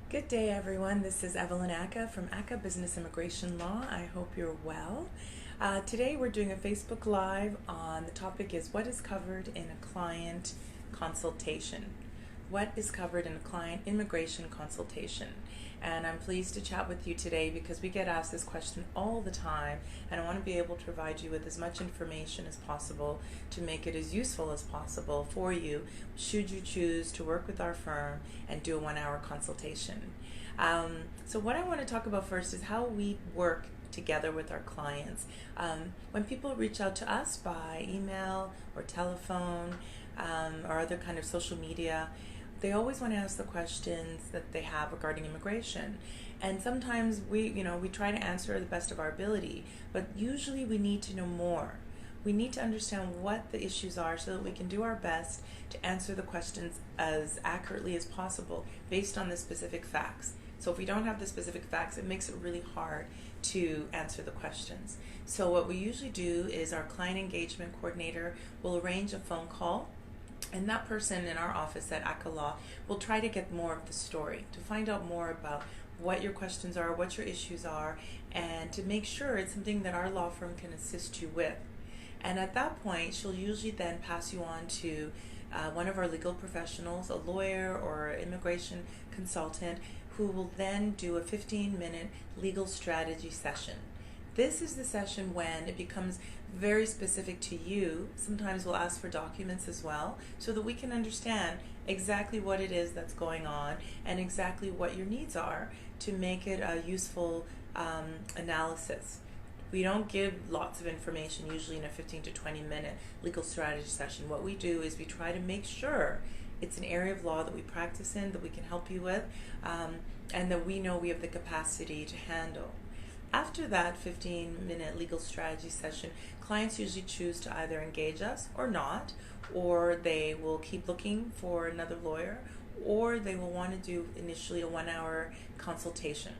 Good day, everyone. This is Evelyn Ackah from Ackah Business Immigration Law. I hope you're well. Today we're doing a Facebook Live on the topic is what is covered in a client consultation. What is covered in a client immigration consultation? And I'm pleased to chat with you today because we get asked this question all the time, and I want to be able to provide you with as much information as possible to make it as useful as possible for you should you choose to work with our firm and do a 1-hour consultation. So what I want to talk about first is how we work together with our clients. When people reach out to us by email or telephone or other kind of social media, they always want to ask the questions that they have regarding immigration. And sometimes we try to answer the best of our ability, but usually we need to know more. We need to understand what the issues are so that we can do our best to answer the questions as accurately as possible based on the specific facts. So if we don't have the specific facts, it makes it really hard to answer the questions. So what we usually do is our client engagement coordinator will arrange a phone call, and that person in our office at Ackah Law will try to get more of the story, to find out more about what your questions are, what your issues are, and to make sure it's something that our law firm can assist you with. And at that point, she'll usually then pass you on to one of our legal professionals, a lawyer or immigration consultant, who will then do a 15-minute legal strategy session. This is the session when it becomes very specific to you. Sometimes we'll ask for documents as well so that we can understand exactly what it is that's going on and exactly what your needs are to make it a useful analysis. We don't give lots of information usually in a 15 to 20 minute legal strategy session. What we do is we try to make sure it's an area of law that we practice in, that we can help you with, and that we know we have the capacity to handle. After that 15-minute legal strategy session, clients usually choose to either engage us or not, or they will keep looking for another lawyer, or they will want to do initially a 1-hour consultation.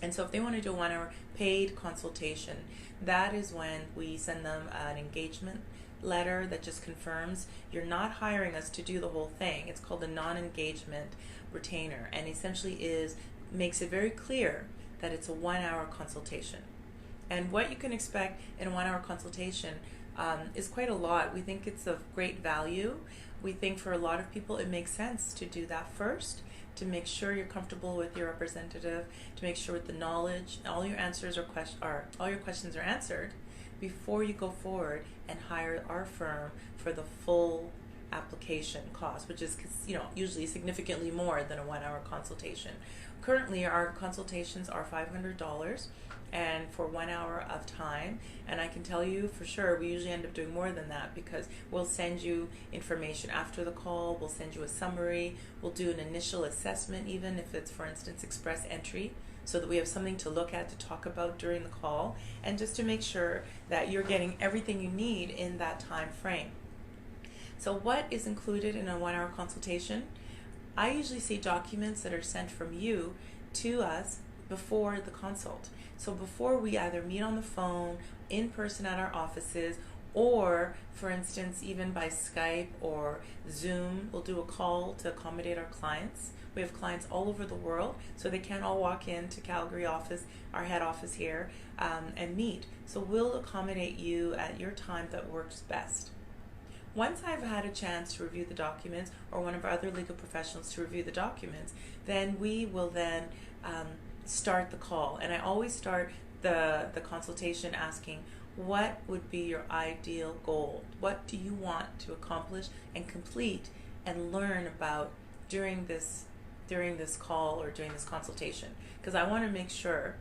And so if they want to do a 1-hour paid consultation, that is when we send them an engagement letter that just confirms you're not hiring us to do the whole thing. It's called a non-engagement retainer, and essentially makes it very clear that it's a 1-hour consultation. And what you can expect in a 1-hour consultation is quite a lot. We think it's of great value. We think for a lot of people it makes sense to do that first, to make sure you're comfortable with your representative, to make sure with the knowledge, all your answers all your questions are answered before you go forward and hire our firm for the full application cost, which is usually significantly more than a 1-hour consultation. Currently, our consultations are $500 and for 1 hour of time, and I can tell you for sure we usually end up doing more than that because we'll send you information after the call, we'll send you a summary, we'll do an initial assessment even if it's, for instance, express entry, so that we have something to look at, to talk about during the call, and just to make sure that you're getting everything you need in that time frame. So what is included in a 1-hour consultation? I usually see documents that are sent from you to us before the consult. So before we either meet on the phone, in person at our offices, or for instance even by Skype or Zoom, we'll do a call to accommodate our clients. We have clients all over the world, so they can't all walk into Calgary office, our head office here, and meet. So we'll accommodate you at your time that works best. Once I've had a chance to review the documents, or one of our other legal professionals to review the documents, then we will then start the call. And I always start the consultation asking, what would be your ideal goal? What do you want to accomplish and complete and learn about during this call or during this consultation? Because I want to make sure,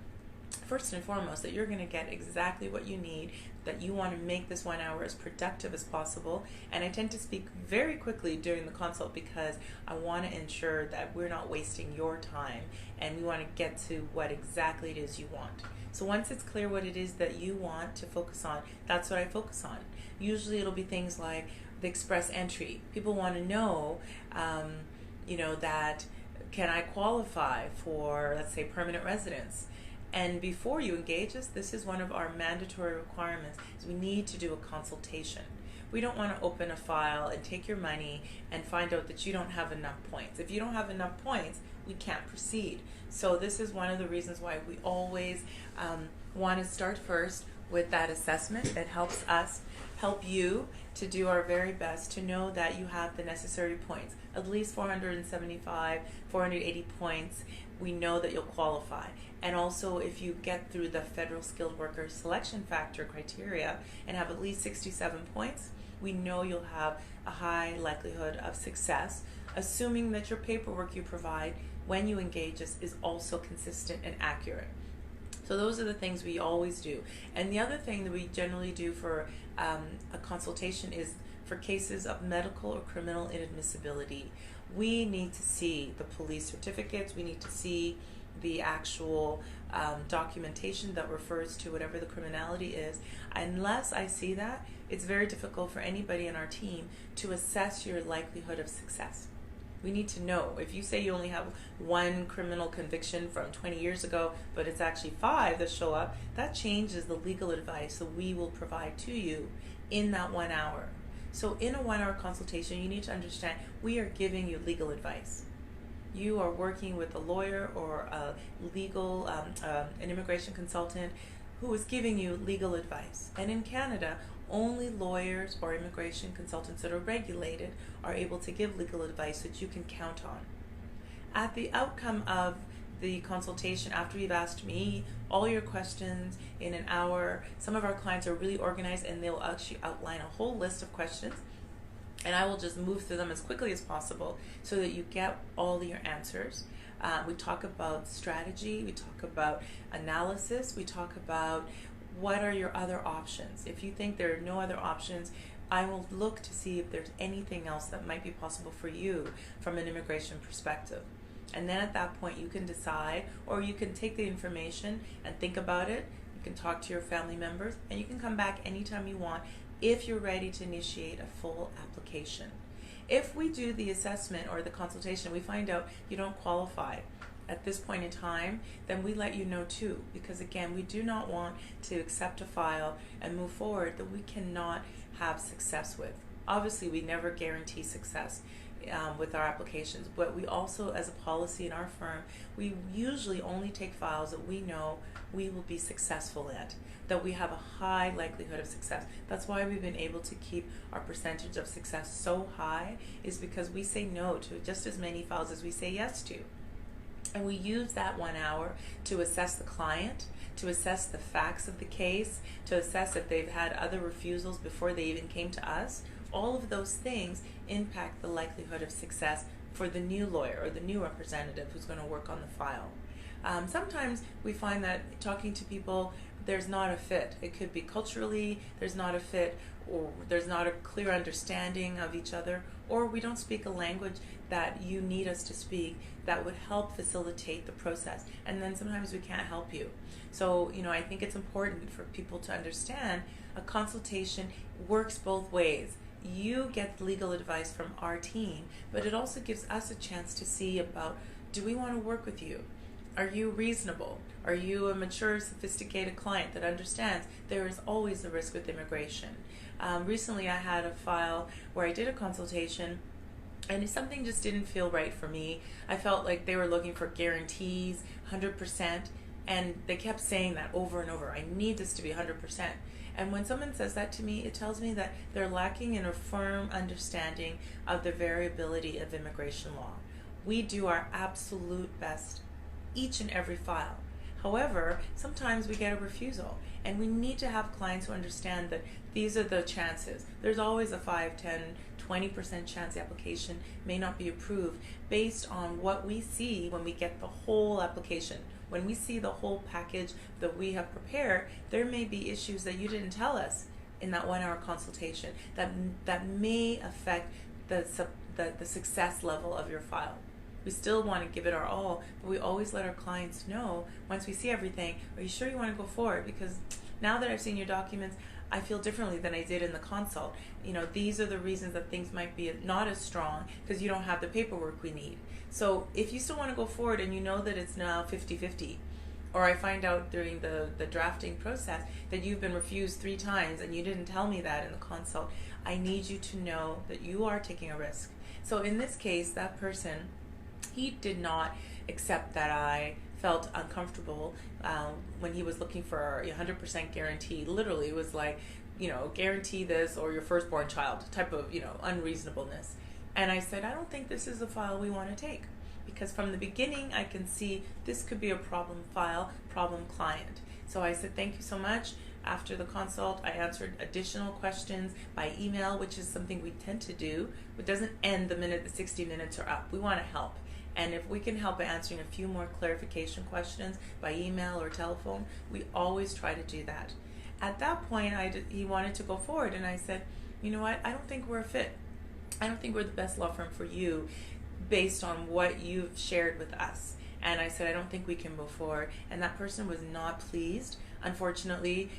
first and foremost, that you're going to get exactly what you need, that you want to make this 1 hour as productive as possible. And I tend to speak very quickly during the consult because I want to ensure that we're not wasting your time, and we want to get to what exactly it is you want. So once it's clear what it is that you want to focus on, that's what I focus on. Usually it'll be things like the express entry. People want to know, that can I qualify for, let's say, permanent residence? And before you engage us, this is one of our mandatory requirements, is we need to do a consultation. We don't want to open a file and take your money and find out that you don't have enough points. If you don't have enough points, we can't proceed. So this is one of the reasons why we always want to start first with that assessment that helps us help you to do our very best to know that you have the necessary points, at least 475, 480 points. We know that you'll qualify. And also, if you get through the Federal Skilled Worker Selection Factor criteria and have at least 67 points, we know you'll have a high likelihood of success, assuming that your paperwork you provide when you engage us is also consistent and accurate. So those are the things we always do. And the other thing that we generally do for a consultation is for cases of medical or criminal inadmissibility. We need to see the police certificates, we need to see the actual documentation that refers to whatever the criminality is. Unless I see that, it's very difficult for anybody in our team to assess your likelihood of success. We need to know. If you say you only have one criminal conviction from 20 years ago, but it's actually 5 that show up, that changes the legal advice that we will provide to you in that 1 hour. So in a 1 hour consultation, you need to understand we are giving you legal advice. You are working with a lawyer or a legal, an immigration consultant who is giving you legal advice. And in Canada, only lawyers or immigration consultants that are regulated are able to give legal advice that you can count on. At the outcome of the consultation, after you've asked me all your questions in an hour, some of our clients are really organized and they'll actually outline a whole list of questions, and I will just move through them as quickly as possible so that you get all your answers. We talk about strategy, we talk about analysis, we talk about what are your other options. If you think there are no other options, I will look to see if there's anything else that might be possible for you from an immigration perspective. And then at that point you can decide, or you can take the information and think about it. You can talk to your family members, and you can come back anytime you want if you're ready to initiate a full application. If we do the assessment or the consultation, we find out you don't qualify at this point in time, then we let you know too, because again, we do not want to accept a file and move forward that we cannot have success with. Obviously, we never guarantee success with our applications, but we also, as a policy in our firm, we usually only take files that we know we will be successful at, that we have a high likelihood of success. That's why we've been able to keep our percentage of success so high, is because we say no to just as many files as we say yes to. And we use that 1 hour to assess the client, to assess the facts of the case, to assess if they've had other refusals before they even came to us. All of those things impact the likelihood of success for the new lawyer or the new representative who's going to work on the file. Sometimes we find that talking to people, there's not a fit. It could be culturally, there's not a fit, or there's not a clear understanding of each other, or we don't speak a language that you need us to speak that would help facilitate the process. And then sometimes we can't help you. So, I think it's important for people to understand a consultation works both ways. You get legal advice from our team, but it also gives us a chance to see about, do we want to work with you? Are you reasonable? Are you a mature, sophisticated client that understands there is always a risk with immigration? Recently I had a file where I did a consultation and something just didn't feel right for me. I felt like they were looking for guarantees, 100%, and they kept saying that over and over. I need this to be 100%. And when someone says that to me, it tells me that they're lacking in a firm understanding of the variability of immigration law. We do our absolute best each and every file. However, sometimes we get a refusal, and we need to have clients who understand that these are the chances. There's always a 5, 10, 20% chance the application may not be approved based on what we see when we get the whole application. When we see the whole package that we have prepared, there may be issues that you didn't tell us in that 1 hour consultation that may affect the success level of your file. We still want to give it our all, but we always let our clients know once we see everything, are you sure you want to go forward? Because now that I've seen your documents, I feel differently than I did in the consult. These are the reasons that things might be not as strong because you don't have the paperwork we need. So if you still want to go forward and you know that it's now 50-50, or I find out during the drafting process that you've been refused 3 times and you didn't tell me that in the consult, I need you to know that you are taking a risk. So in this case, that person he did not accept that I felt uncomfortable when he was looking for a 100% guarantee. Literally, it was like, guarantee this or your firstborn child type of, unreasonableness. And I said, I don't think this is a file we want to take, because from the beginning I can see this could be a problem file, problem client. So I said, thank you so much. After the consult, I answered additional questions by email, which is something we tend to do. It doesn't end the minute the 60 minutes are up. We want to help. And if we can help by answering a few more clarification questions by email or telephone, we always try to do that. At that point, he wanted to go forward, and I said, you know what, I don't think we're a fit. I don't think we're the best law firm for you based on what you've shared with us. And I said, I don't think we can move forward. And that person was not pleased. Unfortunately,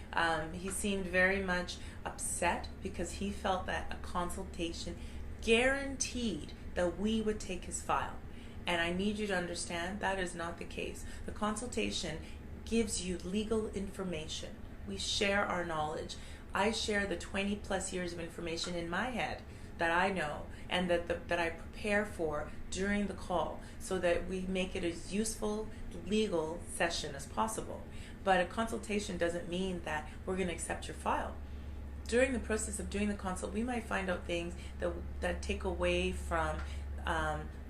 he seemed very much upset because he felt that a consultation guaranteed that we would take his file. And I need you to understand that is not the case. The consultation gives you legal information. We share our knowledge. I share the 20 plus years of information in my head that I know and that I prepare for during the call, so that we make it as useful legal session as possible. But a consultation doesn't mean that we're going to accept your file. During the process of doing the consult, we might find out things that take away from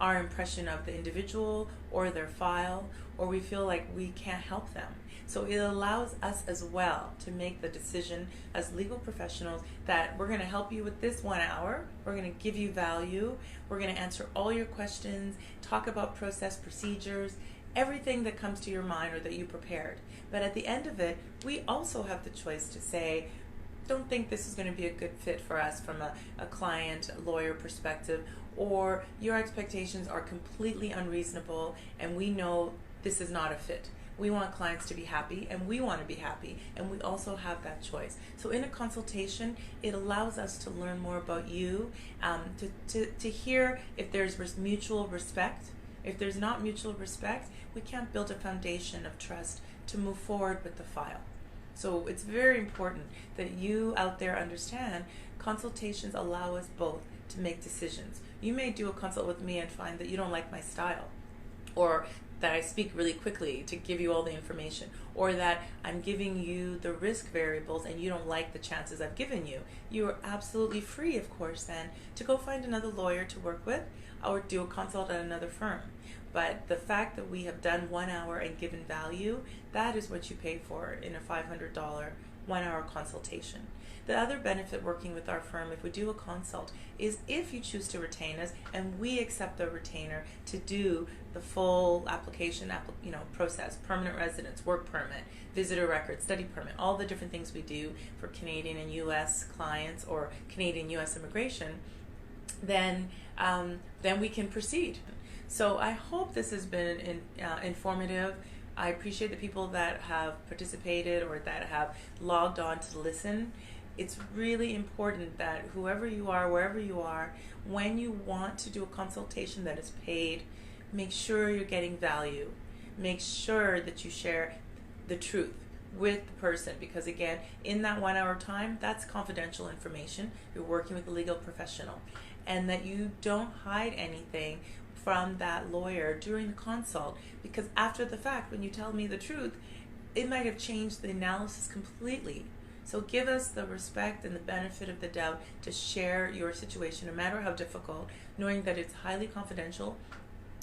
our impression of the individual or their file, or we feel like we can't help them. So it allows us as well to make the decision as legal professionals that we're going to help you with this 1 hour, we're going to give you value, we're going to answer all your questions, talk about process, procedures, everything that comes to your mind or that you prepared. But at the end of it, we also have the choice to say, don't think this is going to be a good fit for us from a client, lawyer perspective, or your expectations are completely unreasonable and we know this is not a fit. We want clients to be happy and we want to be happy, and we also have that choice. So in a consultation, it allows us to learn more about you, to hear if there's mutual respect. If there's not mutual respect, we can't build a foundation of trust to move forward with the file. So it's very important that you out there understand consultations allow us both to make decisions. You may do a consult with me and find that you don't like my style, or that I speak really quickly to give you all the information, or that I'm giving you the risk variables and you don't like the chances I've given you. You are absolutely free, of course, then to go find another lawyer to work with or do a consult at another firm. But the fact that we have done 1 hour and given value, that is what you pay for in a $500 1-hour consultation. The other benefit working with our firm, if we do a consult, is if you choose to retain us and we accept the retainer to do the full application process, permanent residence, work permit, visitor record, study permit, all the different things we do for Canadian and U.S. clients or Canadian U.S. immigration, then we can proceed. So I hope this has been informative. I appreciate the people that have participated or that have logged on to listen. It's really important that whoever you are, wherever you are, when you want to do a consultation that is paid, make sure you're getting value. Make sure that you share the truth with the person, because again, in that 1 hour time, that's confidential information. You're working with a legal professional, and that you don't hide anything from that lawyer during the consult, because after the fact, when you tell me the truth, it might have changed the analysis completely. So give us the respect and the benefit of the doubt to share your situation, no matter how difficult, knowing that it's highly confidential.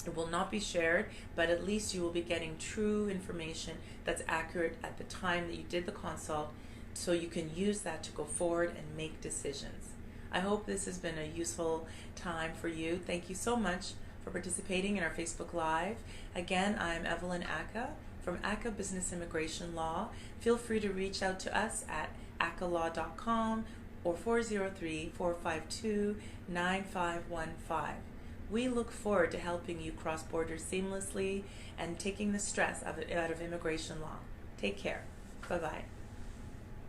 It will not be shared, but at least you will be getting true information that's accurate at the time that you did the consult, so you can use that to go forward and make decisions. I hope this has been a useful time for you. Thank you so much for participating in our Facebook Live. Again, I'm Evelyn Ackah from Ackah Business Immigration Law. Feel free to reach out to us at ackahlaw.com or 403-452-9515. We look forward to helping you cross borders seamlessly and taking the stress out of immigration law. Take care. Bye-bye.